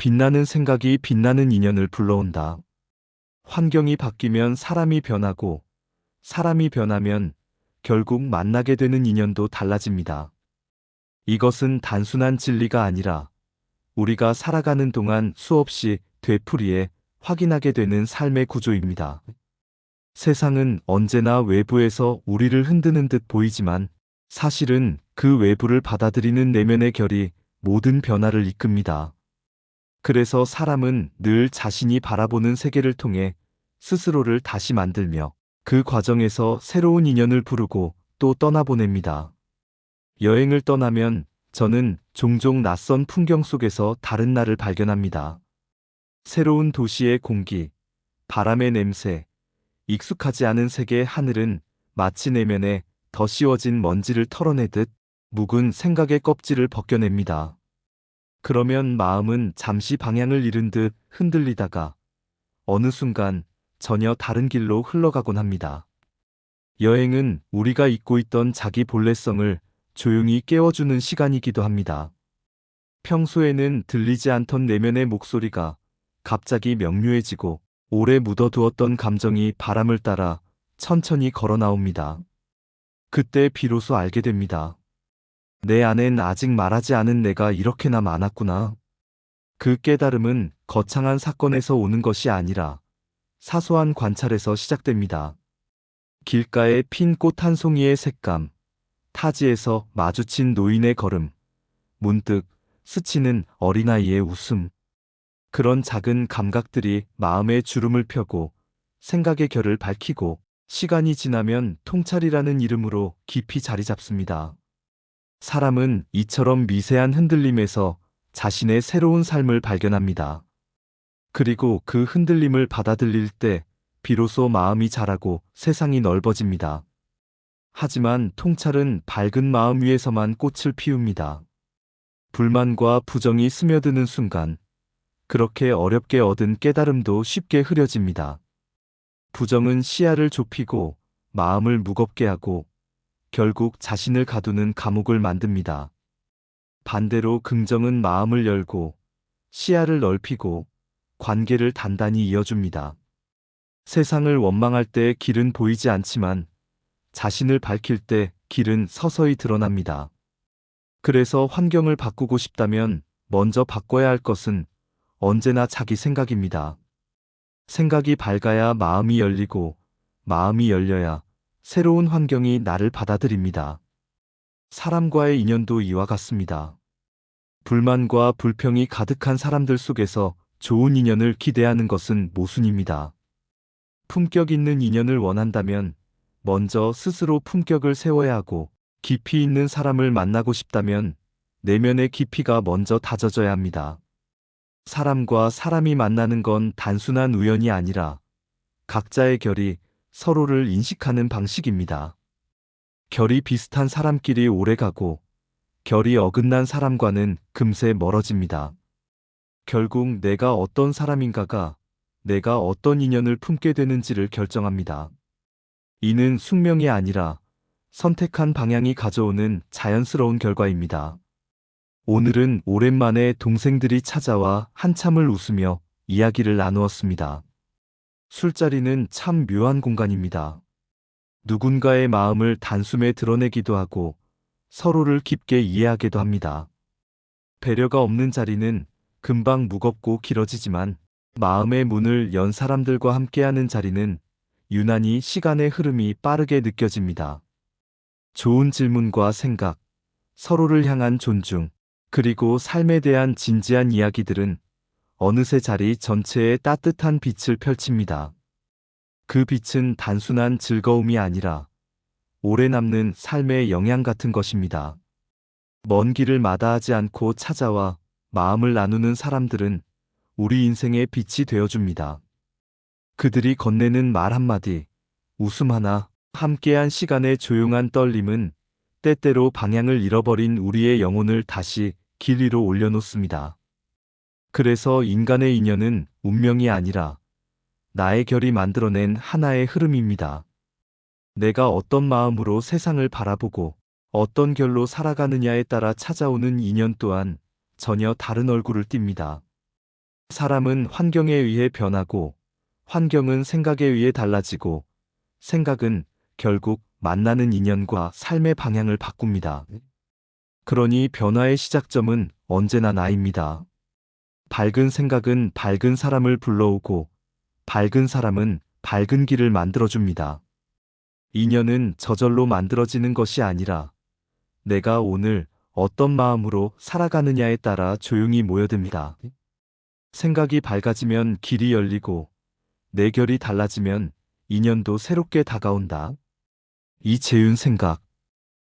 빛나는 생각이 빛나는 인연을 불러온다. 환경이 바뀌면 사람이 변하고, 사람이 변하면 결국 만나게 되는 인연도 달라집니다. 이것은 단순한 진리가 아니라 우리가 살아가는 동안 수없이 되풀이해 확인하게 되는 삶의 구조입니다. 세상은 언제나 외부에서 우리를 흔드는 듯 보이지만 사실은 그 외부를 받아들이는 내면의 결이 모든 변화를 이끕니다. 그래서 사람은 늘 자신이 바라보는 세계를 통해 스스로를 다시 만들며 그 과정에서 새로운 인연을 부르고 또 떠나보냅니다. 여행을 떠나면 저는 종종 낯선 풍경 속에서 다른 나를 발견합니다. 새로운 도시의 공기, 바람의 냄새, 익숙하지 않은 세계의 하늘은 마치 내면에 더 씌워진 먼지를 털어내듯 묵은 생각의 껍질을 벗겨냅니다. 그러면 마음은 잠시 방향을 잃은 듯 흔들리다가 어느 순간 전혀 다른 길로 흘러가곤 합니다. 여행은 우리가 잊고 있던 자기 본래성을 조용히 깨워주는 시간이기도 합니다. 평소에는 들리지 않던 내면의 목소리가 갑자기 명료해지고 오래 묻어두었던 감정이 바람을 따라 천천히 걸어 나옵니다. 그때 비로소 알게 됩니다. 내 안엔 아직 말하지 않은 내가 이렇게나 많았구나. 그 깨달음은 거창한 사건에서 오는 것이 아니라 사소한 관찰에서 시작됩니다. 길가에 핀 꽃 한 송이의 색감, 타지에서 마주친 노인의 걸음, 문득 스치는 어린아이의 웃음. 그런 작은 감각들이 마음의 주름을 펴고 생각의 결을 밝히고 시간이 지나면 통찰이라는 이름으로 깊이 자리 잡습니다. 사람은 이처럼 미세한 흔들림에서 자신의 새로운 삶을 발견합니다. 그리고 그 흔들림을 받아들일 때 비로소 마음이 자라고 세상이 넓어집니다. 하지만 통찰은 밝은 마음 위에서만 꽃을 피웁니다. 불만과 부정이 스며드는 순간 그렇게 어렵게 얻은 깨달음도 쉽게 흐려집니다. 부정은 시야를 좁히고 마음을 무겁게 하고 결국 자신을 가두는 감옥을 만듭니다. 반대로 긍정은 마음을 열고 시야를 넓히고 관계를 단단히 이어줍니다. 세상을 원망할 때 길은 보이지 않지만 자신을 밝힐 때 길은 서서히 드러납니다. 그래서 환경을 바꾸고 싶다면 먼저 바꿔야 할 것은 언제나 자기 생각입니다. 생각이 밝아야 마음이 열리고 마음이 열려야 새로운 환경이 나를 받아들입니다. 사람과의 인연도 이와 같습니다. 불만과 불평이 가득한 사람들 속에서 좋은 인연을 기대하는 것은 모순입니다. 품격 있는 인연을 원한다면 먼저 스스로 품격을 세워야 하고 깊이 있는 사람을 만나고 싶다면 내면의 깊이가 먼저 다져져야 합니다. 사람과 사람이 만나는 건 단순한 우연이 아니라 각자의 결이 서로를 인식하는 방식입니다. 결이 비슷한 사람끼리 오래가고 결이 어긋난 사람과는 금세 멀어집니다. 결국 내가 어떤 사람인가가 내가 어떤 인연을 품게 되는지를 결정합니다. 이는 숙명이 아니라 선택한 방향이 가져오는 자연스러운 결과입니다. 오늘은 오랜만에 동생들이 찾아와 한참을 웃으며 이야기를 나누었습니다. 술자리는 참 묘한 공간입니다. 누군가의 마음을 단숨에 드러내기도 하고 서로를 깊게 이해하기도 합니다. 배려가 없는 자리는 금방 무겁고 길어지지만 마음의 문을 연 사람들과 함께하는 자리는 유난히 시간의 흐름이 빠르게 느껴집니다. 좋은 질문과 생각, 서로를 향한 존중, 그리고 삶에 대한 진지한 이야기들은 어느새 자리 전체에 따뜻한 빛을 펼칩니다. 그 빛은 단순한 즐거움이 아니라 오래 남는 삶의 영향 같은 것입니다. 먼 길을 마다하지 않고 찾아와 마음을 나누는 사람들은 우리 인생의 빛이 되어줍니다. 그들이 건네는 말 한마디, 웃음 하나, 함께한 시간의 조용한 떨림은 때때로 방향을 잃어버린 우리의 영혼을 다시 길 위로 올려놓습니다. 그래서 인간의 인연은 운명이 아니라 나의 결이 만들어낸 하나의 흐름입니다. 내가 어떤 마음으로 세상을 바라보고 어떤 결로 살아가느냐에 따라 찾아오는 인연 또한 전혀 다른 얼굴을 띱니다. 사람은 환경에 의해 변하고, 환경은 생각에 의해 달라지고, 생각은 결국 만나는 인연과 삶의 방향을 바꿉니다. 그러니 변화의 시작점은 언제나 나입니다. 밝은 생각은 밝은 사람을 불러오고, 밝은 사람은 밝은 길을 만들어줍니다. 인연은 저절로 만들어지는 것이 아니라 내가 오늘 어떤 마음으로 살아가느냐에 따라 조용히 모여듭니다. 생각이 밝아지면 길이 열리고 내 결이 달라지면 인연도 새롭게 다가온다. 이재윤 생각